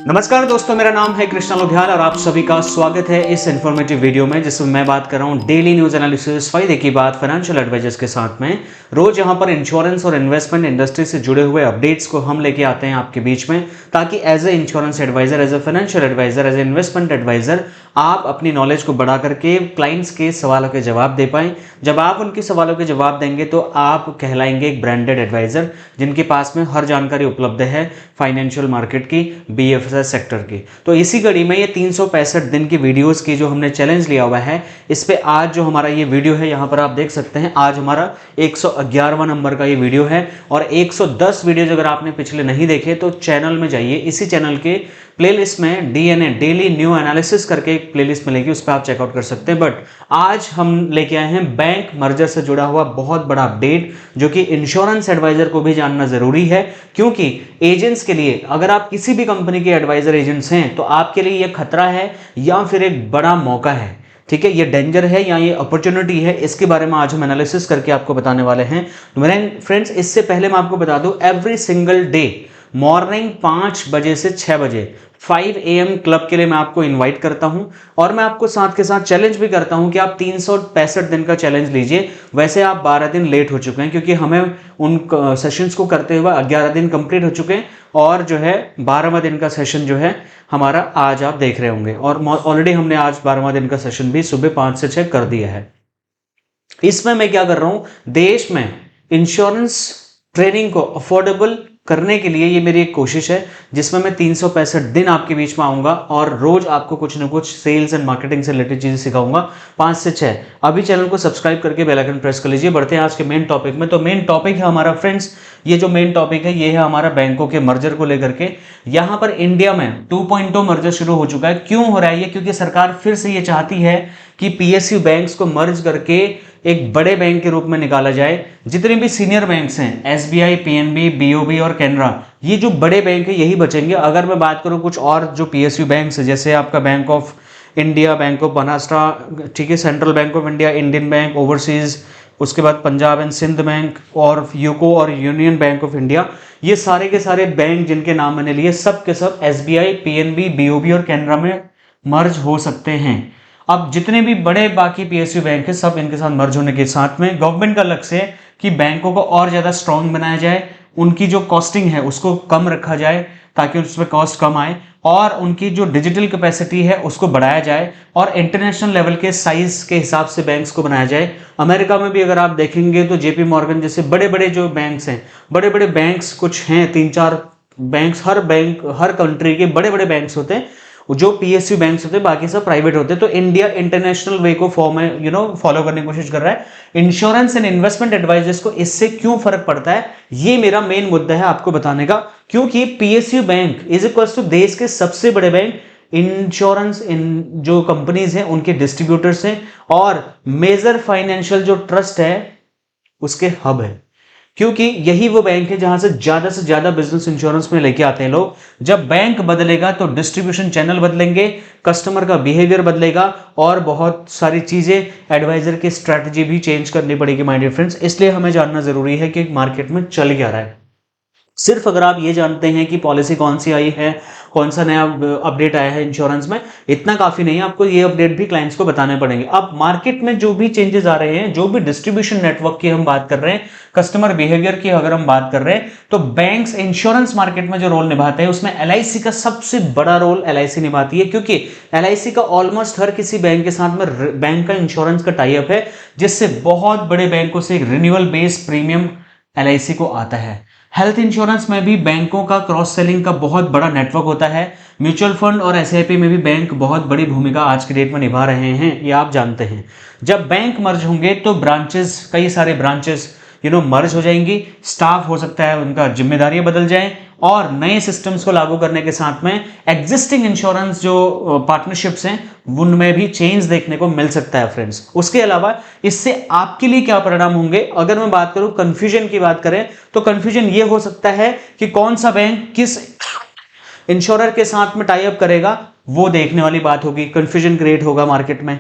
नमस्कार दोस्तों, मेरा नाम है कृष्णा लोधियाल और आप सभी का स्वागत है इस इन्फॉर्मेटिव वीडियो में, जिसमें मैं बात कर रहा हूं डेली न्यूज एनालिसिस, फायदे की बात, फाइनेंशियल एडवाइजर्स के साथ में। रोज यहां पर इंश्योरेंस और इन्वेस्टमेंट इंडस्ट्री से जुड़े हुए अपडेट्स को हम लेके आते हैं आपके बीच में, ताकि as a insurance advisor, as a financial advisor, as a investment advisor आप अपनी नॉलेज को बढ़ा करके क्लाइंट्स के सवालों के जवाब दे पाएं। जब आप उनके सवालों के जवाब देंगे तो आप कहलाएंगे एक ब्रांडेड एडवाइजर, जिनके पास में हर जानकारी उपलब्ध है फाइनेंशियल मार्केट की, बीएफएस सेक्टर की। तो इसी कड़ी में ये 365 दिन की वीडियोस की जो हमने चैलेंज लिया हुआ है, इस पे आज जो हमारा ये वीडियो है, यहाँ पर आप देख सकते हैं आज हमारा 111वां नंबर का ये वीडियो है। और 110 वीडियोज अगर आपने पिछले नहीं देखे तो चैनल में जाइए, इसी चैनल के प्लेलिस्ट में डीएनए डेली न्यू एनालिसिस करके एक प्लेलिस्ट मिलेगी, उस पर आप चेकआउट कर सकते हैं। बट आज हम लेके आए हैं बैंक मर्जर से जुड़ा हुआ बहुत बड़ा अपडेट, जो कि इंश्योरेंस एडवाइजर को भी जानना जरूरी है, क्योंकि एजेंट्स के लिए, अगर आप किसी भी कंपनी के एडवाइजर एजेंट्स हैं, तो आपके लिए यह खतरा है या फिर एक बड़ा मौका है। ठीक है, ये डेंजर है या ये अपॉर्चुनिटी है, इसके बारे में आज हम एनालिसिस करके आपको बताने वाले हैं। तो मेरे फ्रेंड्स, इससे पहले मैं आपको बता दूं, एवरी सिंगल डे मॉर्निंग 5 बजे से 6 बजे 5 AM क्लब के लिए मैं आपको इनवाइट करता हूं, और मैं आपको साथ के साथ चैलेंज भी करता हूं कि आप 365 दिन का चैलेंज लीजिए। वैसे आप 12 दिन लेट हो चुके हैं, क्योंकि हमें उन सेशंस को करते हुए 11 दिन कंप्लीट हो चुके हैं, और जो है 12वां दिन का सेशन जो है हमारा आज आप देख रहे होंगे, और ऑलरेडी हमने आज 12वां दिन का सेशन भी सुबह 5 से 6 कर दिया है। इसमें मैं क्या कर रहा हूं, देश में इंश्योरेंस ट्रेनिंग को अफोर्डेबल करने के लिए ये मेरी एक कोशिश है, जिसमें मैं 365 दिन आपके बीच में आऊंगा और रोज आपको कुछ ना कुछ सेल्स एंड मार्केटिंग से रिलेटेड चीजें सिखाऊंगा 5 से 6। अभी चैनल को सब्सक्राइब करके बेल आइकन प्रेस कर लीजिए। बढ़ते हैं आज के मेन टॉपिक में। तो मेन टॉपिक है हमारा फ्रेंड्स, ये जो मेन टॉपिक है ये है हमारा बैंकों के मर्जर को लेकर के। यहाँ पर इंडिया में 2.0 मर्जर शुरू हो चुका है। क्यों हो रहा है ये? क्योंकि सरकार फिर से ये चाहती है कि पीएसयू बैंक्स को मर्ज करके एक बड़े बैंक के रूप में निकाला जाए। जितने भी सीनियर बैंक्स हैं, एसबीआई, पीएनबी, बीओबी और कैनरा, ये जो बड़े बैंक है यही बचेंगे। अगर मैं बात करूं कुछ और जो पीएसयू बैंक्स है, जैसे आपका bank of India, bank of Maharashtra, ठीक है, central bank of India, Indian bank overseas, उसके बाद पंजाब एंड सिंध बैंक और यूको और यूनियन बैंक ऑफ इंडिया, ये सारे के सारे बैंक जिनके नाम मैंने लिए, सब के सब एसबीआई, पीएनबी, बीओबी और कैनरा में मर्ज हो सकते हैं। अब जितने भी बड़े बाकी पीएसयू बैंक है, सब इनके साथ मर्ज होने के साथ में गवर्नमेंट का लक्ष्य है कि बैंकों को और ज्यादा स्ट्रांग बनाया जाए, उनकी जो कॉस्टिंग है उसको कम रखा जाए ताकि उसमें कॉस्ट कम आए, और उनकी जो डिजिटल कैपेसिटी है उसको बढ़ाया जाए, और इंटरनेशनल लेवल के साइज के हिसाब से बैंक्स को बनाया जाए। अमेरिका में भी अगर आप देखेंगे तो जेपी मॉर्गन जैसे बड़े बड़े जो बैंक्स हैं, बड़े बड़े बैंक्स कुछ हैं, 3-4 बैंक्स, हर कंट्री के बड़े बड़े बैंक्स होते हैं, जो पीएसयू बैंक्स होते हैं, बाकी सब प्राइवेट होते हैं। तो इंडिया इंटरनेशनल वे को फॉलो करने की कोशिश कर रहा है। इंश्योरेंस एंड इन्वेस्टमेंट एडवाइजर्स को इससे क्यों फर्क पड़ता है, ये मेरा मेन मुद्दा है आपको बताने का। क्योंकि PSU bank is equal to देश के सबसे बड़े बैंक, इंश्योरेंस इन जो कंपनीज हैं उनके डिस्ट्रीब्यूटर्स हैं, और मेजर फाइनेंशियल जो ट्रस्ट है उसके हब है। क्योंकि यही वो बैंक है जहां से ज्यादा बिजनेस इंश्योरेंस में लेके आते हैं लोग। जब बैंक बदलेगा तो डिस्ट्रीब्यूशन चैनल बदलेंगे, कस्टमर का बिहेवियर बदलेगा, और बहुत सारी चीजें, एडवाइजर की स्ट्रैटेजी भी चेंज करनी पड़ेगी माय डियर फ्रेंड्स। इसलिए हमें जानना जरूरी है कि मार्केट में चल क्या रहा है। सिर्फ अगर आप ये जानते हैं कि पॉलिसी कौन सी आई है, कौन सा नया अपडेट आया है इंश्योरेंस में, इतना काफी नहीं है, आपको ये अपडेट भी क्लाइंट्स को बताने पड़ेंगे। अब मार्केट में जो भी चेंजेस आ रहे हैं, जो भी डिस्ट्रीब्यूशन नेटवर्क की हम बात कर रहे हैं, कस्टमर बिहेवियर की अगर हम बात कर रहे हैं, तो बैंक्स इंश्योरेंस मार्केट में जो रोल निभाते हैं उसमें एलआईसी का सबसे बड़ा रोल एलआईसी निभाती है। क्योंकि एलआईसी का ऑलमोस्ट हर किसी बैंक के साथ में बैंक का इंश्योरेंस का टाई अप है, जिससे बहुत बड़े बैंकों से एक रिन्यूअल बेस्ड प्रीमियम एलआईसी को आता है। हेल्थ इंश्योरेंस में भी बैंकों का क्रॉस सेलिंग का बहुत बड़ा नेटवर्क होता है। म्यूचुअल फंड और एसआईपी में भी बैंक बहुत बड़ी भूमिका आज की डेट में निभा रहे हैं, ये आप जानते हैं। जब बैंक मर्ज होंगे तो ब्रांचेस, कई सारे ब्रांचेस मर्ज हो जाएंगी, स्टाफ हो सकता है उनका जिम्मेदारियां बदल जाएं, और नए सिस्टम्स को लागू करने के साथ में एग्जिस्टिंग इंश्योरेंस जो पार्टनरशिप्स हैं उनमें भी चेंज देखने को मिल सकता है फ्रेंड्स। उसके अलावा इससे आपके लिए क्या परिणाम होंगे, अगर मैं बात करूं कंफ्यूजन की बात करें, तो कंफ्यूजन ये हो सकता है कि कौन सा बैंक किस इंश्योरर के साथ में टाई अप करेगा, वो देखने वाली बात होगी। कंफ्यूजन क्रिएट होगा मार्केट में।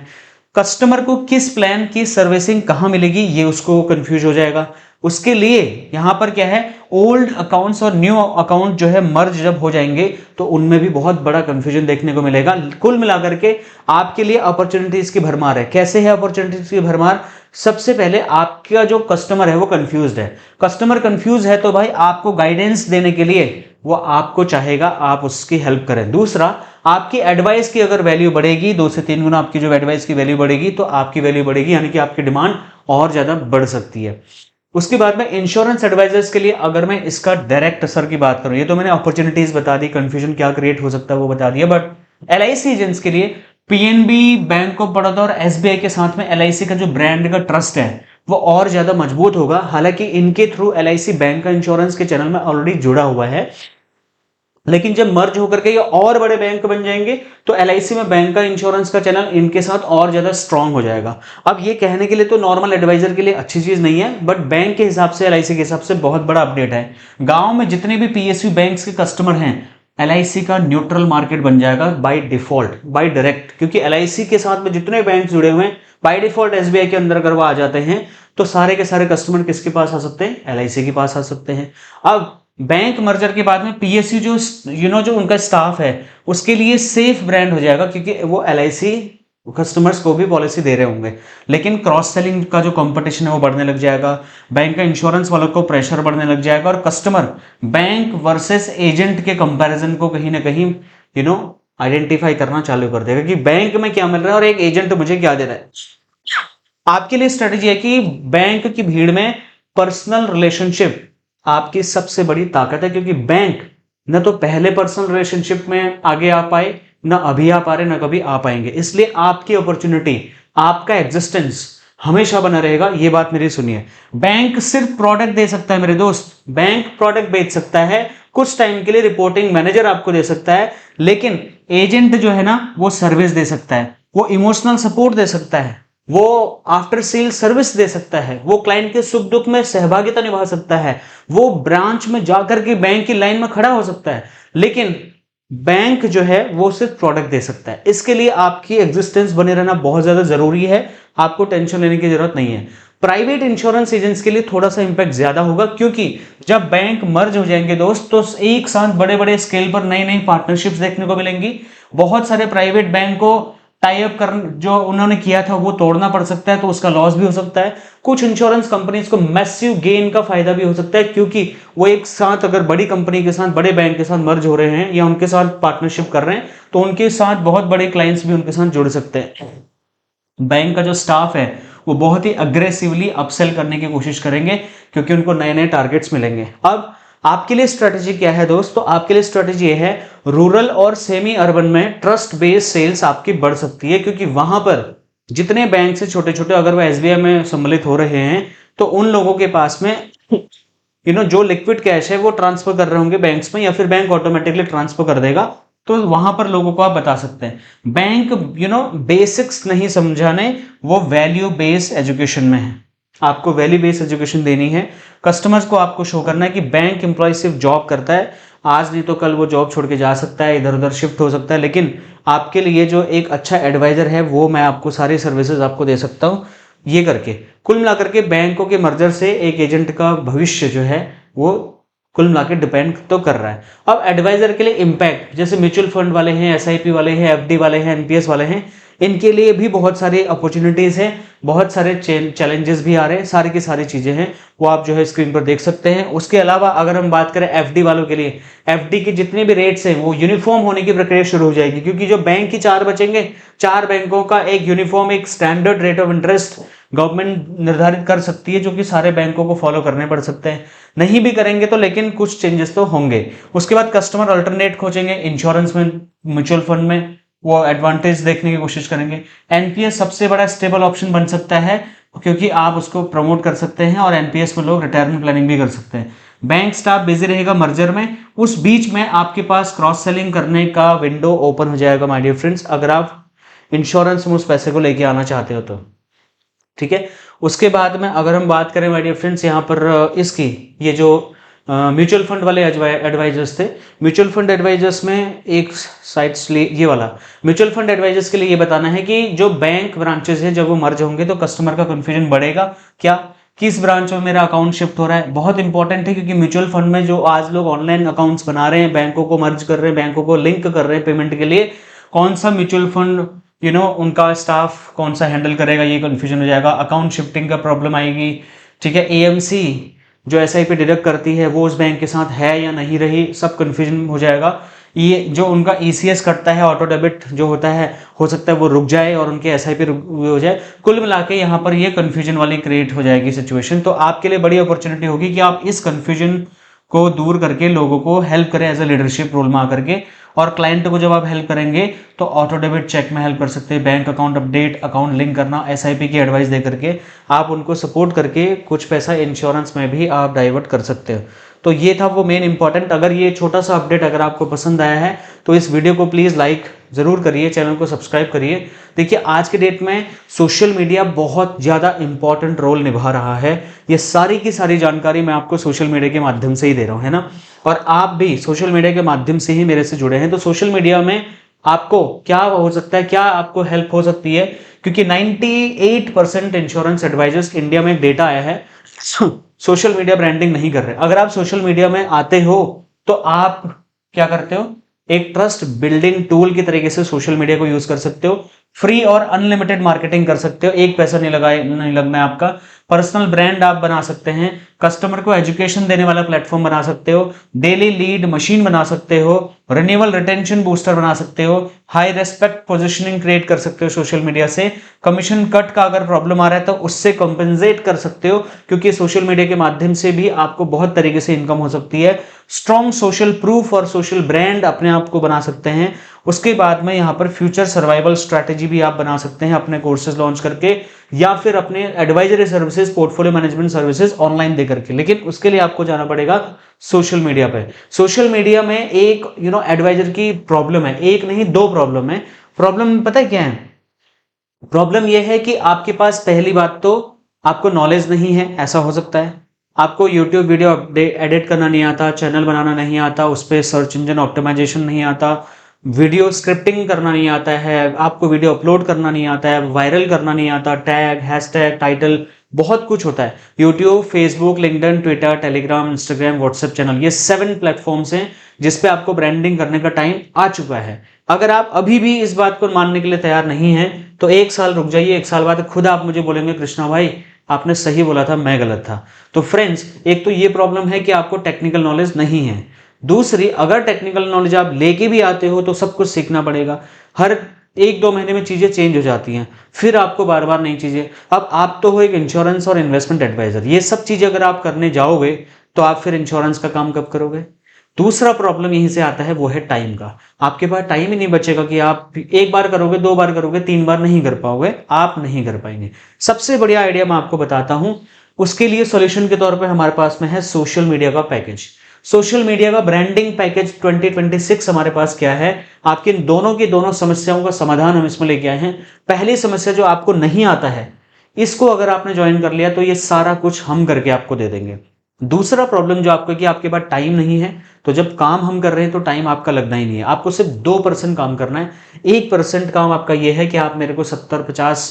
कस्टमर को किस प्लान की सर्विसिंग कहां मिलेगी, ये उसको कंफ्यूज हो जाएगा। उसके लिए यहां पर क्या है, ओल्ड अकाउंट्स और न्यू अकाउंट जो है मर्ज जब हो जाएंगे तो उनमें भी बहुत बड़ा कंफ्यूजन देखने को मिलेगा। कुल मिलाकर के आपके लिए अपॉर्चुनिटीज की भरमार है। कैसे है अपॉर्चुनिटीज की भरमार? सबसे पहले आपका जो कस्टमर है वो कंफ्यूज्ड है। कस्टमर कंफ्यूज है तो भाई आपको गाइडेंस देने के लिए वो आपको चाहेगा आप उसकी हेल्प करें। दूसरा, आपकी एडवाइस की अगर वैल्यू बढ़ेगी, 2 से 3 गुना आपकी जो एडवाइस की वैल्यू बढ़ेगी तो आपकी वैल्यू बढ़ेगी, यानी कि आपकी डिमांड और ज्यादा बढ़ सकती है। उसके बाद में इंश्योरेंस एडवाइजर्स के लिए अगर मैं इसका डायरेक्ट असर की बात करूं, ये तो मैंने अपॉर्चुनिटीज बता दी, कंफ्यूजन क्या क्रिएट हो सकता है वो बता दिया, बट एलआईसी एजेंट्स के लिए पीएनबी, बैंक ऑफ बड़ौदा और एसबीआई के साथ में एलआईसी का जो ब्रांड का ट्रस्ट है वो और ज्यादा मजबूत होगा। हालांकि इनके थ्रू एलआईसी बैंक का इंश्योरेंस के चैनल में ऑलरेडी जुड़ा हुआ है, लेकिन जब मर्ज होकर के ये और बड़े बैंक बन जाएंगे तो एलआईसी में बैंक का इंश्योरेंस का चैनल इनके साथ और ज्यादा स्ट्रांग हो जाएगा। अब ये कहने के लिए तो नॉर्मल एडवाइजर के लिए अच्छी चीज नहीं है, बट बैंक के हिसाब से, एलआईसी के हिसाब से बहुत बड़ा अपडेट है। गांव में जितने भी पीएसयू बैंक्स के कस्टमर हैं, एलआईसी का न्यूट्रल मार्केट बन जाएगा बाय डिफॉल्ट, बाय डायरेक्ट, क्योंकि एलआईसी के साथ में जितने बैंक जुड़े हुए हैं बाय डिफॉल्ट एसबीआई के अंदर अगर वो आ जाते हैं तो सारे के सारे कस्टमर किसके पास आ सकते हैं? एलआईसी के पास आ सकते हैं। अब बैंक मर्जर के बाद में पीएसयू जो जो उनका स्टाफ है उसके लिए सेफ ब्रांड हो जाएगा, क्योंकि वो एलआईसी कस्टमर्स को भी पॉलिसी दे रहे होंगे। लेकिन क्रॉस सेलिंग का जो कंपटीशन है वो बढ़ने लग जाएगा, बैंक का इंश्योरेंस वालों को प्रेशर बढ़ने लग जाएगा, और कस्टमर बैंक वर्सेस एजेंट के कंपैरिजन को कहीं ना कहीं आइडेंटिफाई करना चालू कर देगा कि बैंक में क्या मिल रहा है और एक एजेंट मुझे क्या दे रहा है। आपके लिए स्ट्रेटेजी है कि बैंक की भीड़ में पर्सनल रिलेशनशिप आपकी सबसे बड़ी ताकत है, क्योंकि बैंक न तो पहले पर्सनल रिलेशनशिप में आगे आ पाए, न अभी आ पा रहे, न कभी आ पाएंगे। इसलिए आपकी अपॉर्चुनिटी, आपका एग्जिस्टेंस हमेशा बना रहेगा। ये बात मेरी सुनिए, बैंक सिर्फ प्रोडक्ट दे सकता है मेरे दोस्त, बैंक प्रोडक्ट बेच सकता है, कुछ टाइम के लिए रिपोर्टिंग मैनेजर आपको दे सकता है, लेकिन एजेंट जो है ना वो सर्विस दे सकता है, वो इमोशनल सपोर्ट दे सकता है, वो आफ्टर सेल सर्विस दे सकता है, वो क्लाइंट के सुख दुख में सहभागिता निभा सकता है, वो ब्रांच में जाकर के बैंक की लाइन में खड़ा हो सकता है, लेकिन बैंक जो है वो सिर्फ प्रोडक्ट दे सकता है। इसके लिए आपकी एग्जिस्टेंस बने रहना बहुत ज्यादा जरूरी है, आपको टेंशन लेने की जरूरत नहीं है। प्राइवेट इंश्योरेंस एजेंट्स के लिए थोड़ा सा इंपैक्ट ज्यादा होगा, क्योंकि जब बैंक मर्ज हो जाएंगे दोस्त तो एक साथ बड़े बड़े स्केल पर नई नई पार्टनरशिप्स देखने को मिलेंगी। बहुत सारे प्राइवेट बैंक को टाई अप कर जो उन्होंने किया था वो तोड़ना पड़ सकता है, तो उसका लॉस भी हो सकता है। कुछ इंश्योरेंस कंपनीज को मैसिव गेन का फायदा भी हो सकता है, क्योंकि वो एक साथ अगर बड़ी कंपनी के साथ, बड़े बैंक के साथ मर्ज हो रहे हैं या उनके साथ पार्टनरशिप कर रहे हैं तो उनके साथ बहुत बड़े क्लाइंट्स भी उनके साथ जुड़ सकते हैं। बैंक का जो स्टाफ है वो बहुत ही अग्रेसिवली अपसेल करने की कोशिश करेंगे, क्योंकि उनको नए नए टारगेट्स मिलेंगे। अब आपके लिए स्ट्रेटेजी क्या है दोस्त? तो आपके लिए स्ट्रेटेजी ये है, रूरल और सेमी अर्बन में ट्रस्ट बेस्ड सेल्स आपकी बढ़ सकती है, क्योंकि वहां पर जितने बैंक से छोटे छोटे अगर वो एसबीआई में सम्मिलित हो रहे हैं तो उन लोगों के पास में जो लिक्विड कैश है वो ट्रांसफर कर रहे होंगे बैंक्स में, या फिर बैंक ऑटोमेटिकली ट्रांसफर कर देगा, तो वहां पर लोगों को आप बता सकते हैं। बैंक बेसिक्स नहीं समझाने, वो वैल्यू बेस्ड एजुकेशन में है। आपको वैल्यू बेस्ड एजुकेशन देनी है, कस्टमर्स को आपको शो करना है कि बैंक एम्प्लॉय सिर्फ जॉब करता है, आज नहीं तो कल वो जॉब छोड़ के जा सकता है, इधर उधर शिफ्ट हो सकता है, लेकिन आपके लिए जो एक अच्छा एडवाइजर है वो मैं आपको सारी सर्विसेज आपको दे सकता हूँ। ये करके कुल मिलाकर के बैंकों के मर्जर से एक एजेंट का भविष्य जो है वो कुल मिला के डिपेंड तो कर रहा है। अब एडवाइजर के लिए इम्पैक्ट, जैसे म्यूचुअल फंड वाले हैं, एसआईपी वाले हैं, एफडी वाले हैं, एनपीएस वाले हैं, इनके लिए भी बहुत सारी अपॉर्चुनिटीज हैं, बहुत सारे चैलेंजेस भी आ रहे हैं, सारी की सारी चीजें हैं वो आप जो है स्क्रीन पर देख सकते हैं। उसके अलावा अगर हम बात करें एफडी वालों के लिए, एफडी के जितने भी रेट्स हैं वो यूनिफॉर्म होने की प्रक्रिया शुरू हो जाएगी, क्योंकि जो बैंक की 4 बचेंगे, 4 बैंकों का एक यूनिफॉर्म, एक standard rate of interest government निर्धारित कर सकती है, जो कि सारे बैंकों को फॉलो करने पड़ सकते हैं। नहीं भी करेंगे तो लेकिन कुछ चेंजेस तो होंगे। उसके बाद कस्टमर अल्टरनेट खोजेंगे, इंश्योरेंस में, म्यूचुअल फंड में वो एडवांटेज देखने की कोशिश करेंगे। एनपीएस सबसे बड़ा स्टेबल ऑप्शन बन सकता है, क्योंकि आप उसको प्रमोट कर सकते हैं और एनपीएस में लोग रिटायरमेंट प्लानिंग भी कर सकते हैं। बैंक स्टाफ बिजी रहेगा मर्जर में, उस बीच में आपके पास क्रॉस सेलिंग करने का विंडो ओपन हो जाएगा माय डियर फ्रेंड्स, अगर आप इंश्योरेंस में उस पैसे को लेके आना चाहते हो तो। ठीक है, उसके बाद में अगर हम बात करें माय डियर फ्रेंड्स यहाँ पर इसकी, ये जो म्यूचुअल फंड वाले एडवाइजर्स थे, म्यूचुअल फंड एडवाइजर्स में एक साइड ये वाला म्यूचुअल फंड एडवाइजर्स के लिए ये बताना है कि जो बैंक ब्रांचेस हैं जब वो मर्ज होंगे तो कस्टमर का कंफ्यूजन बढ़ेगा क्या, किस ब्रांच में मेरा अकाउंट शिफ्ट हो रहा है, बहुत इंपॉर्टेंट है, क्योंकि म्यूचुअल फंड में जो आज लोग ऑनलाइन अकाउंट्स बना रहे हैं, बैंकों को मर्ज कर रहे हैं, बैंकों को लिंक कर रहे हैं पेमेंट के लिए, कौन सा म्यूचुअल फंड उनका स्टाफ कौन सा हैंडल करेगा, ये कंफ्यूजन हो जाएगा। अकाउंट शिफ्टिंग का प्रॉब्लम आएगी, ठीक है। एएमसी जो एसआईपी डिडक्ट करती है वो उस बैंक के साथ है या नहीं रही, सब कंफ्यूजन हो जाएगा। ये जो उनका ईसीएस कटता है, ऑटो डेबिट जो होता है, हो सकता है वो रुक जाए और उनके एसआईपी हो जाए। कुल मिला के यहाँ पर ये कंफ्यूजन वाली क्रिएट हो जाएगी सिचुएशन। तो आपके लिए बड़ी अपॉर्चुनिटी होगी कि आप इस कंफ्यूजन को दूर करके लोगों को हेल्प करें एज अ लीडरशिप रोल में आकर के। और क्लाइंट को जब आप हेल्प करेंगे तो ऑटो डेबिट चेक में हेल्प कर सकते हैं, bank account update, account link करना, एसआईपी की एडवाइस दे करके आप उनको सपोर्ट करके कुछ पैसा इंश्योरेंस में भी आप डाइवर्ट कर सकते हो। तो ये था वो मेन इंपॉर्टेंट। अगर ये छोटा सा अपडेट अगर आपको पसंद आया है तो इस वीडियो को प्लीज़ लाइक ज़रूर करिए, चैनल को सब्सक्राइब करिए। देखिए आज के डेट में सोशल मीडिया बहुत ज़्यादा इंपॉर्टेंट रोल निभा रहा है। ये सारी की सारी जानकारी मैं आपको सोशल मीडिया के माध्यम से ही दे रहा हूँ, है ना। और आप भी सोशल मीडिया के माध्यम से ही मेरे से जुड़े हैं। तो सोशल मीडिया में आपको क्या हो सकता है, क्या आपको हेल्प हो सकती है, क्योंकि 98% इंश्योरेंस एडवाइजर्स इंडिया में डेटा आया है सोशल मीडिया ब्रांडिंग नहीं कर रहे। अगर आप सोशल मीडिया में आते हो तो आप क्या करते हो, एक ट्रस्ट बिल्डिंग टूल की तरीके से सोशल मीडिया को यूज कर सकते हो। फ्री और अनलिमिटेड मार्केटिंग कर सकते हो, एक पैसा नहीं लगना है आपका। पर्सनल ब्रांड आप बना सकते हैं, कस्टमर को एजुकेशन देने वाला प्लेटफॉर्म बना सकते हो, डेली लीड मशीन बना सकते हो, रिन्यूअल रिटेंशन बूस्टर बना सकते हो, हाई रेस्पेक्ट पोजीशनिंग क्रिएट कर सकते हो सोशल मीडिया से। कमीशन कट का अगर प्रॉब्लम आ रहा है तो उससे कंपेंसेट कर सकते हो, क्योंकि सोशल मीडिया के माध्यम से भी आपको बहुत तरीके से इनकम हो सकती है। स्ट्रॉन्ग सोशल प्रूफ और सोशल ब्रांड अपने आप को बना सकते हैं। उसके बाद में यहाँ पर फ्यूचर सर्वाइवल स्ट्रैटेजी भी आप बना सकते हैं अपने कोर्सेज लॉन्च करके, या फिर अपने advisory services, portfolio management services online दे करके। लेकिन उसके लिए आपको जाना पड़ेगा सोशल मीडिया पे। सोशल मीडिया में एक एडवाइजर की प्रॉब्लम है, एक नहीं दो प्रॉब्लम है। प्रॉब्लम पता है क्या है? प्रॉब्लम यह है कि आपके पास पहली बात तो आपको नॉलेज नहीं है, ऐसा हो सकता है। आपको यूट्यूब वीडियो एडिट करना नहीं आता, चैनल बनाना नहीं आता, उस पर सर्च इंजन ऑप्टिमाइजेशन नहीं आता, वीडियो स्क्रिप्टिंग करना नहीं आता है, आपको वीडियो अपलोड करना नहीं आता है, वायरल करना नहीं आता, टैग, हैशटैग, टाइटल, बहुत कुछ होता है। YouTube, Facebook, LinkedIn, Twitter, Telegram, Instagram, WhatsApp channel, ये 7 प्लेटफॉर्म्स हैं जिसपे आपको ब्रांडिंग करने का टाइम आ चुका है। अगर आप अभी भी इस बात को मानने के लिए तैयार नहीं हैं तो 1 साल रुक जाइए, 1 साल बाद खुद आप मुझे बोलेंगे कृष्णा भाई आपने सही बोला था, मैं गलत था। तो फ्रेंड्स, एक तो ये प्रॉब्लम है कि आपको टेक्निकल नॉलेज नहीं है। दूसरी, अगर टेक्निकल नॉलेज आप लेके भी आते हो तो सब कुछ सीखना पड़ेगा। हर 1-2 महीने में चीजें चेंज हो जाती हैं, फिर आपको बार बार नई चीजें। अब आप तो हो एक इंश्योरेंस और इन्वेस्टमेंट एडवाइजर, ये सब चीजें अगर आप करने जाओगे तो आप फिर इंश्योरेंस का काम कब करोगे? दूसरा प्रॉब्लम यहीं से आता है, वो है टाइम का। आपके पास टाइम ही नहीं बचेगा कि आप 1 बार करोगे, 2 बार करोगे, 3 बार नहीं कर पाओगे, आप नहीं कर पाएंगे। सबसे बढ़िया आइडिया मैं आपको बताता हूं, उसके लिए सॉल्यूशन के तौर पे हमारे पास में है सोशल मीडिया का पैकेज। सोशल मीडिया का ब्रांडिंग पैकेज 2026 हमारे पास क्या है, आपके दोनों की दोनों समस्याओं का समाधान हम इसमें लेके आए हैं। पहली समस्या जो आपको नहीं आता है, इसको अगर आपने ज्वाइन कर लिया तो ये सारा कुछ हम करके आपको दे देंगे। दूसरा प्रॉब्लम जो आपको कि आपके पास टाइम नहीं है, तो जब काम हम कर रहे हैं तो टाइम आपका लगना ही नहीं है, आपको सिर्फ 2% काम करना है। 1% काम आपका ये है कि आप मेरे को 70-50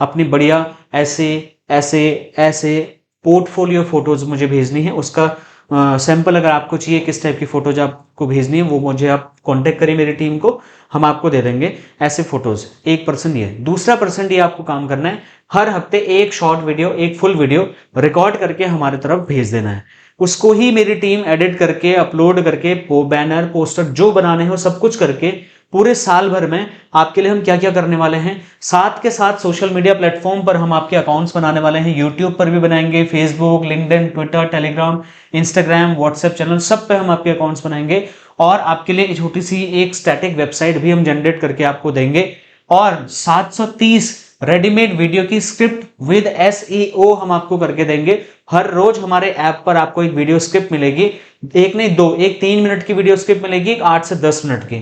अपनी बढ़िया ऐसे ऐसे ऐसे पोर्टफोलियो फोटोज मुझे भेजनी है। उसका सैंपल अगर आपको चाहिए, किस टाइप की फोटोज आपको भेजनी है, वो मुझे आप कांटेक्ट करिए मेरी टीम को, हम आपको दे देंगे ऐसे फोटोज। 1% ये। दूसरा परसेंट ये आपको काम करना है, हर हफ्ते एक शॉर्ट वीडियो, एक फुल वीडियो रिकॉर्ड करके हमारे तरफ भेज देना है। उसको ही मेरी टीम एडिट करके, अपलोड करके, बैनर, पोस्टर जो बनाने हो सब कुछ करके पूरे साल भर में आपके लिए हम क्या क्या करने वाले हैं। साथ के साथ सोशल मीडिया प्लेटफॉर्म पर हम आपके अकाउंट्स बनाने वाले हैं, यूट्यूब पर भी बनाएंगे, Facebook, LinkedIn, Twitter, Telegram, Instagram, WhatsApp channel, सब पे हम आपके अकाउंट्स बनाएंगे। और आपके लिए छोटी सी एक स्टैटिक वेबसाइट भी हम जनरेट करके आपको देंगे। और 730 रेडीमेड वीडियो की स्क्रिप्ट विद SEO हम आपको करके देंगे। हर रोज हमारे ऐप पर आपको एक वीडियो स्क्रिप्ट मिलेगी, एक नहीं दो, एक 3 मिनट की वीडियो स्क्रिप्ट मिलेगी, एक 8 से 10 मिनट की,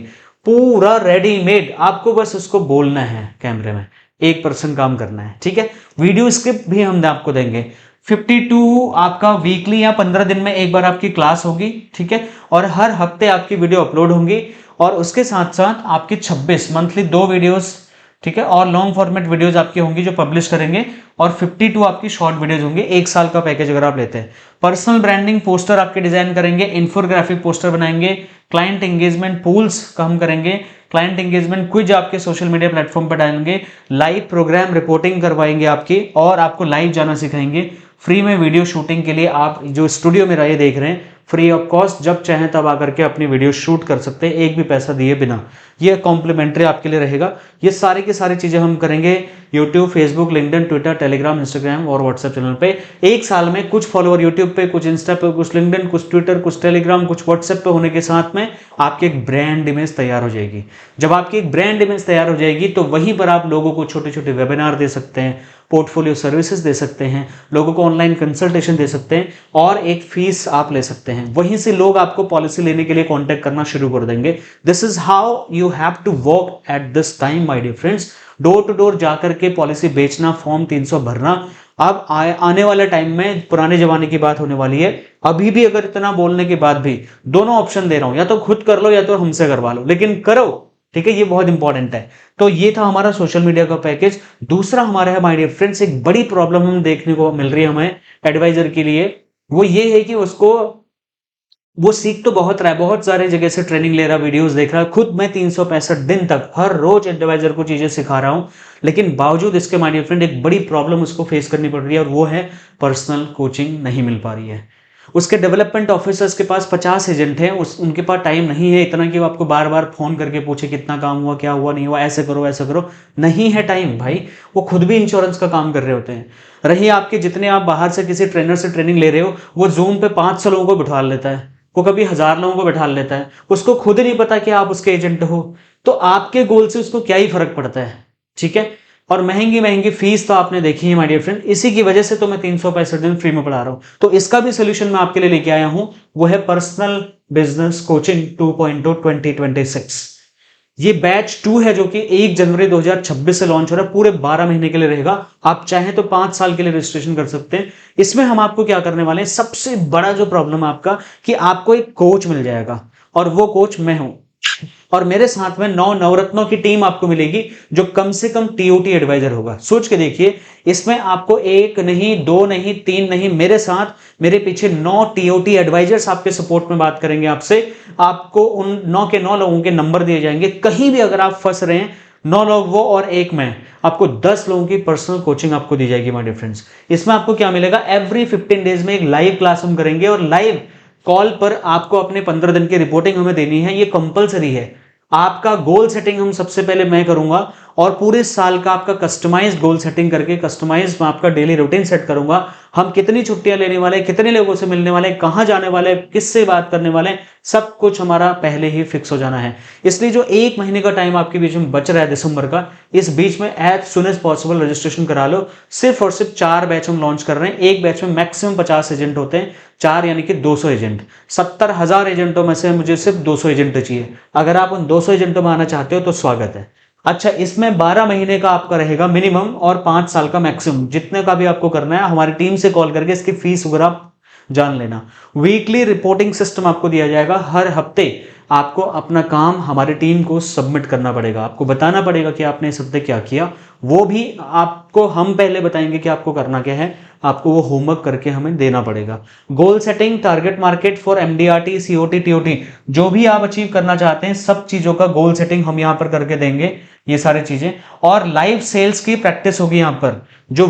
पूरा रेडीमेड। आपको बस उसको बोलना है कैमरे में, 1% काम करना है, ठीक है। वीडियो स्क्रिप्ट भी हम आपको देंगे। 52 आपका वीकली या 15 दिन में एक बार आपकी क्लास होगी, ठीक है। और हर हफ्ते आपकी वीडियो अपलोड होंगी। और उसके साथ साथ आपकी 26 मंथली 2 वीडियोस ठीक है, और लॉन्ग फॉर्मेट वीडियोस आपकी होंगी जो पब्लिश करेंगे, और 52 आपकी शॉर्ट वीडियोस होंगे, 1 साल का पैकेज अगर आप लेते हैं। पर्सनल ब्रांडिंग पोस्टर आपके डिजाइन करेंगे, इन्फोग्राफिक पोस्टर बनाएंगे, क्लाइंट एंगेजमेंट पूल्स का हम करेंगे, क्लाइंट एंगेजमेंट क्विज आपके सोशल मीडिया प्लेटफॉर्म पर डालेंगे, लाइव प्रोग्राम रिपोर्टिंग करवाएंगे आपकी, और आपको लाइव जाना सिखाएंगे। फ्री में वीडियो शूटिंग के लिए आप जो स्टूडियो में रहे देख रहे हैं, फ्री ऑफ कॉस्ट, जब चाहें तब आकर के अपनी वीडियो शूट कर सकते हैं, एक भी पैसा दिए बिना। ये कॉम्प्लीमेंट्री आपके लिए रहेगा। ये सारी की सारी चीजें हम करेंगे YouTube, Facebook, LinkedIn, Twitter, Telegram, Instagram और व्हाट्सएप चैनल पे। 1 साल में कुछ फॉलोअर यूट्यूब पे, कुछ इंस्टा पे, कुछ लिंक्डइन, कुछ ट्विटर, कुछ टेलीग्राम, कुछ व्हाट्सएप पे होने के साथ में आपकी एक ब्रांड इमेज तैयार हो जाएगी। जब आपकी एक ब्रांड इमेज तैयार हो जाएगी तो वहीं पर आप लोगों को छोटे छोटे वेबिनार दे सकते हैं, पोर्टफोलियो सर्विसेज दे सकते हैं, लोगों को ऑनलाइन कंसल्टेशन दे सकते हैं, और एक फीस आप ले सकते हैं। वहीं से लोग आपको पॉलिसी लेने के लिए कांटेक्ट करना शुरू कर देंगे। This is how you have to work at this time my dear friends. Door to door जाकर के पॉलिसी बेचना, फॉर्म 300 भरना, अब आने वाले टाइम में पुराने जमाने की बात होने वाली है। अभी भी अगर इतना बोलने के बाद भी दोनों ऑप्शन दे रहा हूं, या तो खुद कर लो या तो हमसे करवा लो, लेकिन करो, ठीक है, ये बहुत इंपॉर्टेंट है। तो ये था हमारा सोशल मीडिया का पैकेज। दूसरा हमारा है माय डियर फ्रेंड्स, एक बड़ी प्रॉब्लम हम देखने को मिल रही है हमें एडवाइजर के लिए, वो ये है कि वो सीख तो बहुत रहा है, बहुत सारे जगह से ट्रेनिंग ले रहा, वीडियोस देख रहा है, खुद मैं 365 दिन तक हर रोज एडवाइजर को चीजें सिखा रहा हूं, लेकिन बावजूद इसके माय डियर फ्रेंड एक बड़ी प्रॉब्लम उसको फेस करनी पड़ रही है, और वो है पर्सनल कोचिंग नहीं मिल पा रही है। उसके डेवलपमेंट ऑफिसर्स के पास 50 एजेंट हैं, उनके पास टाइम नहीं है इतना कि वो आपको बार बार फोन करके पूछे कितना काम हुआ, क्या हुआ, नहीं हुआ, ऐसे करो ऐसे करो, नहीं है टाइम भाई। वो खुद भी इंश्योरेंस का काम कर रहे होते हैं। रही आपके जितने आप बाहर से किसी ट्रेनर से ट्रेनिंग ले रहे हो, वो जूम पे 500 लोगों को बिठा लेता है, वो कभी 1000 लोगों को बिठा लेता है, उसको खुद नहीं पता कि आप उसके एजेंट हो, तो आपके गोल से उसको क्या ही फर्क पड़ता है, ठीक है। और महंगी महंगी फीस तो आपने देखी है माय डियर फ्रेंड, इसी की वजह से तो मैं 365 दिन फ्री में पढ़ा रहा हूं। तो इसका भी सोल्यूशन मैं आपके लिए लेके आया हूं, वो है पर्सनल बिजनेस कोचिंग 2.0 2026। ये बैच 2 है जो कि 1 जनवरी 2026 से लॉन्च हो रहा है, पूरे 12 महीने के लिए रहेगा। आप चाहें तो 5 साल के लिए रजिस्ट्रेशन कर सकते हैं। इसमें हम आपको क्या करने वाले हैं, सबसे बड़ा जो प्रॉब्लम है आपका, कि आपको एक कोच मिल जाएगा, और वो कोच मैं हूं, और मेरे साथ में 9 नवरत्नों की टीम आपको मिलेगी, जो कम से कम टीओटी एडवाइजर होगा। सोच के देखिए, इसमें आपको 1 नहीं, 2 नहीं, 3 नहीं, मेरे साथ मेरे पीछे 9 टीओटी एडवाइजर्स आपके सपोर्ट में बात करेंगे आपसे। आपको उन 9 के 9 लोगों के नंबर दिए जाएंगे। कहीं भी अगर आप फंस रहे हैं, 9 लोग वो और 1 मैं, आपको 10 लोगों की पर्सनल कोचिंग आपको दी जाएगी माय डियर फ्रेंड्स। इसमें आपको क्या मिलेगा, एवरी 15 डेज में एक लाइव क्लास हम करेंगे, और लाइव कॉल पर आपको अपने 15 दिन की रिपोर्टिंग हमें देनी है, ये कंपलसरी है। आपका गोल सेटिंग हम सबसे पहले मैं करूंगा, और पूरे साल का आपका कस्टमाइज गोल सेटिंग करके कस्टमाइज आपका डेली रूटीन सेट करूंगा। हम कितनी छुट्टियां लेने वाले, कितने लोगों से मिलने वाले, कहां जाने वाले, किससे बात करने वाले, सब कुछ हमारा पहले ही फिक्स हो जाना है। इसलिए जो 1 महीने का टाइम आपके बीच में बच रहा है दिसंबर का, इस बीच में as soon as possible registration करा लो। सिर्फ और सिर्फ 4 बैच हम लॉन्च कर रहे हैं। एक बैच में मैक्सिमम 50 एजेंट होते हैं, 4 यानी कि 200 एजेंट। 70,000 एजेंटों में से मुझे सिर्फ 200 एजेंट चाहिए। अगर आप उन 200 एजेंटों में आना चाहते हो तो स्वागत है। अच्छा, इसमें 12 महीने का आपका रहेगा मिनिमम, और 5 साल का मैक्सिमम, जितने का भी आपको करना है। हमारी टीम से कॉल करके इसकी फीस वगैरह जान लेना। वीकली रिपोर्टिंग सिस्टम आपको दिया जाएगा। हर हफ्ते आपको अपना काम हमारी टीम को सबमिट करना पड़ेगा, आपको बताना पड़ेगा कि आपने इस हफ्ते क्या किया। वो भी आपको हम पहले बताएंगे कि आपको करना क्या है, आपको वो होमवर्क करके हमें देना पड़ेगा। Goal setting, target market for MDRT, COT, TOT, जो भी आप अचीव करना चाहते हैं, सब चीजों का गोल सेटिंग हम यहाँ पर करके देंगे, ये सारी चीजें। और लाइव सेल्स की प्रैक्टिस होगी यहाँ पर, जो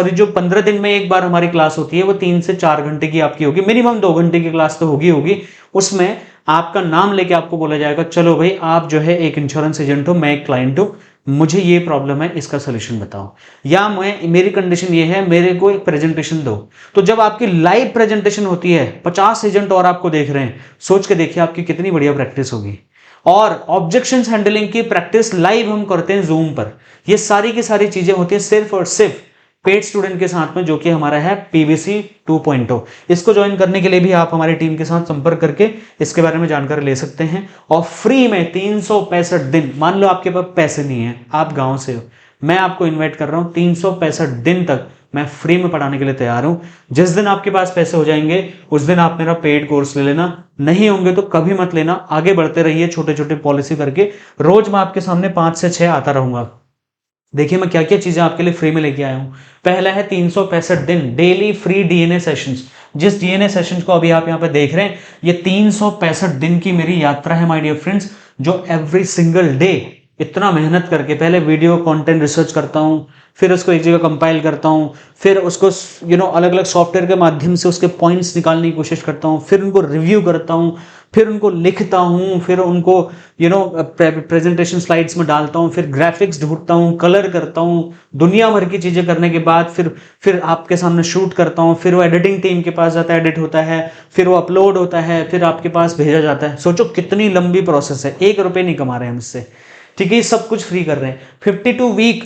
जो 15 दिन में एक बार हमारी क्लास होती है, वो 3 से 4 घंटे की आपकी होगी, मिनिमम 2 घंटे की क्लास तो होगी। उसमें आपका नाम लेके आपको बोला जाएगा, चलो भाई आप जो है एक इंश्योरेंस एजेंट हो, मैं एक क्लाइंट हूं, मुझे ये प्रॉब्लम है, इसका सोल्यूशन बताओ, या मेरी कंडीशन ये है, मेरे को एक प्रेजेंटेशन दो। तो जब आपकी लाइव प्रेजेंटेशन होती है, 50 एजेंट और आपको देख रहे हैं, सोच के देखिए आपकी कितनी बढ़िया प्रैक्टिस होगी। और ऑब्जेक्शंस हैंडलिंग की प्रैक्टिस लाइव हम करते हैं जूम पर। ये सारी की सारी चीजें होती है सिर्फ और सिर्फ पेड स्टूडेंट के साथ में, जो कि हमारा है पीवीसी 2.0। इसको ज्वाइन करने के लिए भी आप हमारी टीम के साथ संपर्क करके इसके बारे में जानकारी ले सकते हैं। और फ्री में 365 दिन, मान लो आपके पास पैसे नहीं है, आप गांव से हो, मैं आपको इन्वाइट कर रहा हूं, 365 दिन तक मैं फ्री में पढ़ाने के लिए तैयार हूं। जिस दिन आपके पास पैसे हो जाएंगे, उस दिन आप मेरा पेड कोर्स ले लेना, नहीं होंगे तो कभी मत लेना। आगे बढ़ते रहिए छोटे छोटे पॉलिसी करके, रोज मैं आपके सामने 5 से 6 आता रहूंगा। देखिए मैं क्या क्या चीजें आपके लिए फ्री में लेके आया हूँ। पहला है 365 दिन डेली फ्री डीएनए सेशंस। जिस डीएनए सेशंस को अभी आप यहाँ पे देख रहे हैं, ये 365 दिन की मेरी यात्रा है माय डियर फ्रेंड्स, जो एवरी सिंगल डे इतना मेहनत करके पहले वीडियो कंटेंट रिसर्च करता हूँ, फिर उसको एक जगह कंपाइल करता हूँ, फिर उसको अलग अलग सॉफ्टवेयर के माध्यम से उसके पॉइंट्स निकालने की कोशिश करता हूँ, फिर उनको रिव्यू करता हूँ, फिर उनको लिखता हूँ, फिर उनको प्रेजेंटेशन स्लाइड्स में डालता हूँ, फिर ग्राफिक्स ढूंढता हूँ, कलर करता हूँ, दुनिया भर की चीजें करने के बाद फिर आपके सामने शूट करता हूँ, फिर वो एडिटिंग टीम के पास जाता है, एडिट होता है, फिर वो अपलोड होता है, फिर आपके पास भेजा जाता है। सोचो कितनी लंबी प्रोसेस है, 1 रुपए नहीं कमा रहे हैं हम इससे, ठीक है, ये सब कुछ फ्री कर रहे हैं। 52 वीक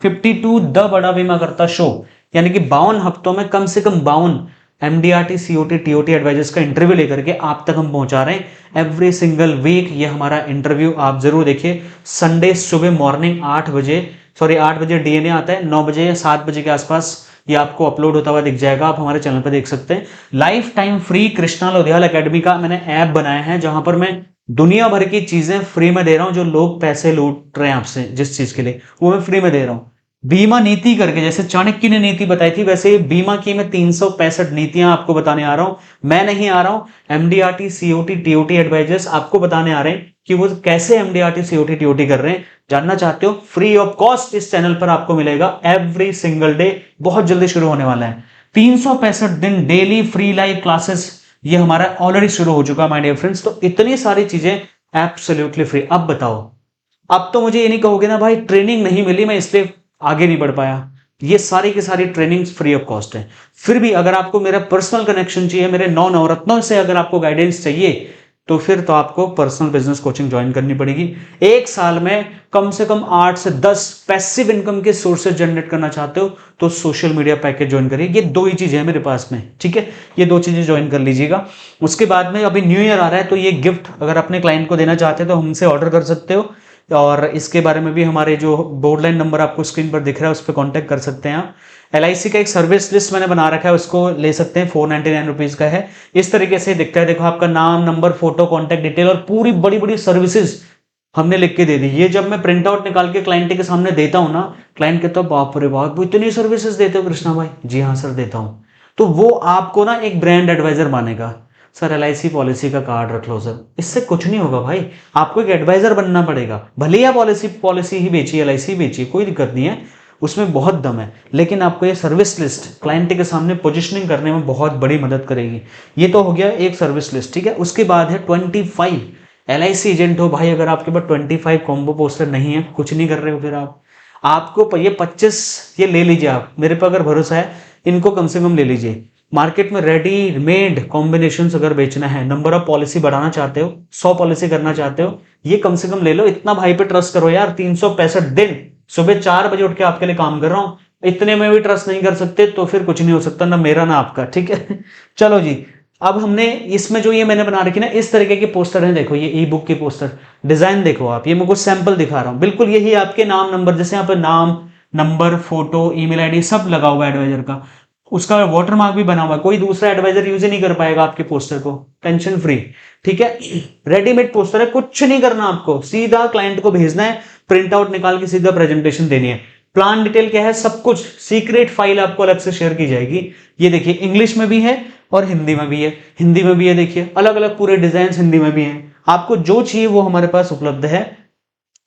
52 द बड़ा बीमा करता शो, यानी कि 52 हफ्तों में कम से कम 52 MDRT COT TOT एडवाइजर्स का इंटरव्यू लेकर के आप तक हम पहुंचा रहे हैं एवरी सिंगल वीक। ये हमारा इंटरव्यू आप जरूर देखिए। संडे सुबह मॉर्निंग 8 बजे डीएनए आता है, 9 बजे या 7 बजे के आसपास ये आपको अपलोड होता हुआ दिख जाएगा, आप हमारे चैनल पर देख सकते हैं। Life time free Krishna Lodhiyal academy का मैंने ऐप बनाया है, जहां पर मैं दुनिया भर की चीजें फ्री में दे रहा हूं। जो लोग पैसे लूट रहे हैं आपसे जिस चीज के लिए, वो मैं फ्री में दे रहा हूं। बीमा नीति करके, जैसे चाणक्य ने नीति बताई थी, वैसे बीमा की मैं 365 नीतियां आपको बताने आ रहा हूं। मैं नहीं आ रहा हूं, MDRT COT TOT एडवाइजर्स आपको बताने आ रहे हैं कि वो कैसे MDRT COT TOT कर रहे हैं। जानना चाहते हो? फ्री ऑफ कॉस्ट इस चैनल पर आपको मिलेगा एवरी सिंगल डे, बहुत जल्दी शुरू होने वाला है। 365 दिन डेली फ्री लाइव क्लासेस, ये हमारा ऑलरेडी शुरू हो चुका है माय डियर फ्रेंड्स। तो इतनी सारी चीजें एब्सोल्युटली फ्री। अब बताओ, अब तो मुझे ये नहीं कहोगे ना भाई ट्रेनिंग नहीं मिली, मैं इसलिए आगे नहीं बढ़ पाया। ये सारी की सारी ट्रेनिंग फ्री ऑफ कॉस्ट है। फिर भी अगर आपको मेरा पर्सनल कनेक्शन चाहिए, मेरे 9 नवरत्नों से अगर आपको गाइडेंस चाहिए, तो फिर तो आपको पर्सनल बिजनेस कोचिंग ज्वाइन करनी पड़ेगी। एक साल में कम से कम 8 से 10 पैसिव इनकम के सोर्सेज जनरेट करना चाहते हो तो सोशल मीडिया पैकेज ज्वाइन करिए। ये 2 ही चीजें हैं मेरे पास में, ठीक है, ये 2 चीजें ज्वाइन कर लीजिएगा। उसके बाद में अभी न्यू ईयर आ रहा है, तो ये गिफ्ट अगर अपने क्लाइंट को देना चाहते हैं तो हमसे ऑर्डर कर सकते हो। और इसके बारे में भी हमारे जो बोर्ड लाइन नंबर आपको स्क्रीन पर दिख रहा है उस पर कॉन्टैक्ट कर सकते हैं आप। LIC का एक सर्विस लिस्ट मैंने बना रखा है, उसको ले सकते हैं, 499 रुपीज का है। इस तरीके से दिखता है, देखो आपका नाम, नंबर, फोटो, कॉन्टैक्ट डिटेल और पूरी बड़ी बड़ी सर्विसेज हमने लिख के दे दी। ये जब मैं प्रिंट आउट निकाल के क्लाइंट के सामने देता हूं ना, क्लाइंट कहता है बाप रे बाप, वो इतनी सर्विसेज देते हो कृष्णा भाई? जी हाँ सर देता हूं। तो वो आपको ना एक ब्रांड एडवाइजर मानेगा। सर LIC पॉलिसी का कार्ड रख लो सर, इससे कुछ नहीं होगा भाई, आपको एक एडवाइजर बनना पड़ेगा। भले ही आप पॉलिसी ही बेचिए, LIC बेचिए, कोई दिक्कत नहीं है, उसमें बहुत दम है, लेकिन आपको ये सर्विस लिस्ट क्लाइंट के सामने पोजीशनिंग करने में बहुत बड़ी मदद करेगी। ये तो हो गया एक सर्विस लिस्ट, ठीक है। उसके बाद है 25 LIC एजेंट हो भाई, अगर आपके पास 25 कॉम्बो पोस्टर नहीं है, कुछ नहीं कर रहे हो, फिर आपको ये 25 ये ले लीजिए आप, मेरे पे अगर भरोसा है, इनको कम से कम ले लीजिए। मार्केट में रेडीमेड कॉम्बिनेशन अगर बेचना है, नंबर ऑफ पॉलिसी बढ़ाना चाहते हो, 100 पॉलिसी करना चाहते हो, ये कम से कम ले लो। इतना भाई पे ट्रस्ट करो यार, 365 दिन सुबह 4 बजे उठ के आपके लिए काम कर रहा हूं, इतने में भी ट्रस्ट नहीं कर सकते तो फिर कुछ नहीं हो सकता, ना मेरा ना आपका, ठीक है। चलो जी, अब हमने इसमें जो ये मैंने बना रखी ना, इस तरीके के पोस्टर हैं, देखो ये ई बुक के पोस्टर डिजाइन देखो आप, ये मैं कुछ सैंपल दिखा रहा हूं, बिल्कुल यही आपके नाम नंबर, जैसे यहाँ पर नाम नंबर फोटो ईमेल आईडी सब लगा हुआ है एडवाइजर का, उसका वाटरमार्क भी बना हुआ है, कोई दूसरा एडवाइजर यूज ही नहीं कर पाएगा आपके पोस्टर को, टेंशन फ्री, ठीक है। रेडीमेड पोस्टर है, कुछ नहीं करना आपको, सीधा क्लाइंट को भेजना है, प्रिंट आउट निकाल के सीधा प्रेजेंटेशन देनी है। प्लान डिटेल क्या है, सब कुछ सीक्रेट फाइल आपको अलग से शेयर की जाएगी। ये देखिए इंग्लिश में भी है और हिंदी में भी है, हिंदी में भी है, देखिए अलग अलग पूरे डिजाइन हिंदी में भी हैं। आपको जो चाहिए वो हमारे पास उपलब्ध है।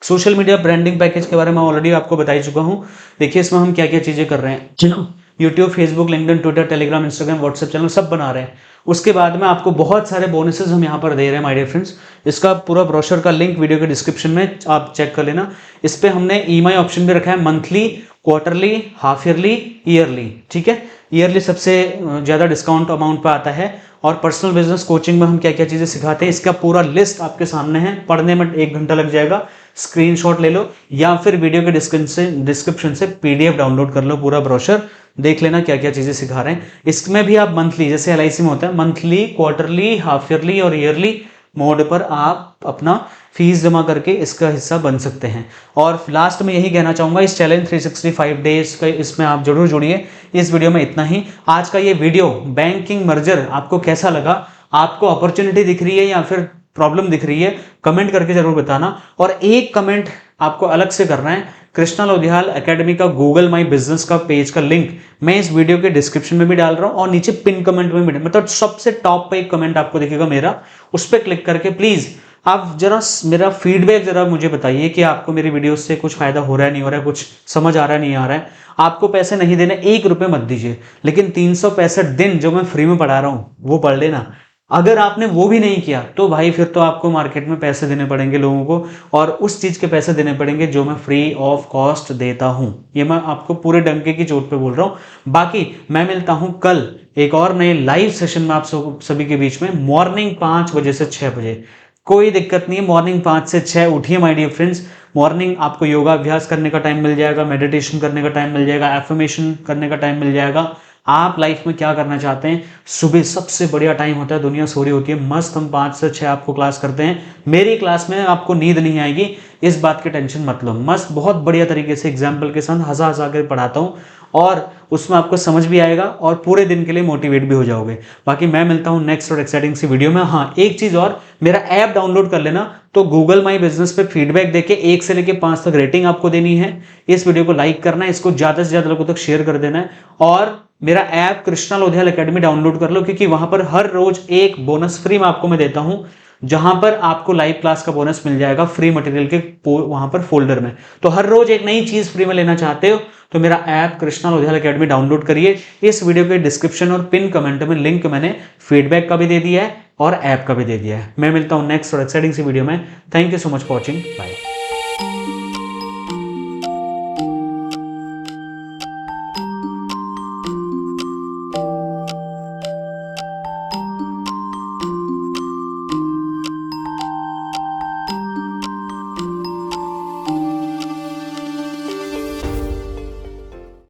सोशल मीडिया ब्रांडिंग पैकेज के बारे में ऑलरेडी आपको बता ही चुका हूं। देखिए इसमें हम क्या क्या चीजें कर रहे हैं, YouTube, Facebook, LinkedIn, Twitter, Telegram, Instagram, WhatsApp channel सब बना रहे हैं। उसके बाद में आपको बहुत सारे बोनसेस हम यहाँ पर दे रहे हैं माय डियर फ्रेंड्स। इसका पूरा ब्रोशर का लिंक वीडियो के डिस्क्रिप्शन में आप चेक कर लेना। इस पे हमने EMI ऑप्शन भी रखा है, monthly, quarterly, half yearly, yearly, ठीक है। ईयरली सबसे ज्यादा डिस्काउंट अमाउंट पे आता है। और पर्सनल बिजनेस कोचिंग में हम क्या क्या चीजें सिखाते हैं, इसका पूरा लिस्ट आपके सामने है, पढ़ने में 1 घंटा लग जाएगा। स्क्रीनशॉट ले लो या फिर वीडियो के डिस्क्रिप्शन से PDF डाउनलोड कर लो, पूरा ब्रोशर देख लेना क्या क्या चीजें सिखा रहे हैं। इसमें भी आप मंथली, जैसे LIC में होता है मंथली, क्वार्टरली, हाफ ईयरली और ईयरली मोड पर आप अपना फीस जमा करके इसका हिस्सा बन सकते हैं। और लास्ट में यही कहना चाहूंगा, इस चैलेंज 365 डेज का इसमें आप जरूर जुड़िए। इस वीडियो में इतना ही। आज का ये वीडियो बैंकिंग मर्जर आपको कैसा लगा, आपको अपॉर्चुनिटी दिख रही है या फिर प्रॉब्लम दिख रही है, कमेंट करके जरूर बताना। और एक कमेंट आपको अलग से करना है। कृष्णा लोधियाल एकेडमी का गूगल माई बिजनेस का पेज का लिंक मैं इस वीडियो के डिस्क्रिप्शन में भी डाल रहा हूं और नीचे पिन कमेंट में भी, मतलब सबसे टॉप पे एक कमेंट आपको दिखेगा मेरा, उस पर क्लिक करके प्लीज आप जरा मेरा फीडबैक जरा मुझे बताइए कि आपको मेरी वीडियो से कुछ फायदा हो रहा है, नहीं हो रहा है, कुछ समझ आ रहा है, नहीं आ रहा है। आपको पैसे नहीं देने, 1 रुपए मत दीजिए, लेकिन 365 दिन जो मैं फ्री में पढ़ा रहा हूं वो पढ़ लेना। अगर आपने वो भी नहीं किया तो भाई फिर तो आपको मार्केट में पैसे देने पड़ेंगे लोगों को, और उस चीज के पैसे देने पड़ेंगे जो मैं फ्री ऑफ कॉस्ट देता हूं। ये मैं आपको पूरे डंके की चोट पे बोल रहा हूं। बाकी मैं मिलता हूं कल एक और नए लाइव सेशन में आप सभी के बीच में, मॉर्निंग 5 बजे से 6 बजे। कोई दिक्कत नहीं है, मॉर्निंग 5 से 6 उठिए माय डियर फ्रेंड्स। मॉर्निंग आपको योगा अभ्यास करने का टाइम मिल जाएगा, मेडिटेशन करने का टाइम मिल जाएगा, एफर्मेशन करने का टाइम मिल जाएगा। आप लाइफ में क्या करना चाहते हैं, सुबह सबसे बढ़िया टाइम होता है, दुनिया सो रही होती है, मस्त हम 5 से 6 आपको क्लास करते हैं। मेरी क्लास में आपको नींद नहीं आएगी, इस बात की टेंशन मत लो। मस्त बहुत बढ़िया तरीके से एग्जाम्पल के साथ हंसा हंसा कर पढ़ाता हूँ, और उसमें आपको समझ भी आएगा और पूरे दिन के लिए मोटिवेट भी हो जाओगे। बाकी मैं मिलता हूं नेक्स्ट और एक्साइटिंग सी वीडियो में। हाँ, एक चीज और, मेरा ऐप डाउनलोड कर लेना, तो गूगल माई बिजनेस पे फीडबैक देके 1 से लेके 5 तक रेटिंग आपको देनी है। इस वीडियो को लाइक करना है, इसको ज्यादा से ज्यादा लोगों तक शेयर कर देना है, और मेरा app Krishna Lodhiyal academy download कर लो, क्योंकि वहां पर हर रोज एक बोनस फ्री में आपको मैं देता हूं, जहां पर आपको लाइव क्लास का बोनस मिल जाएगा फ्री मटेरियल के वहां पर फोल्डर में। तो हर रोज एक नई चीज फ्री में लेना चाहते हो तो मेरा app Krishna Lodhiyal academy download करिए। इस वीडियो के डिस्क्रिप्शन और पिन कमेंट में लिंक मैंने फीडबैक का भी दे दिया है और ऐप का भी दे दिया है। मैं मिलता हूं नेक्स्ट और एक्साइटिंग सी वीडियो में। Thank you so much for watching, bye.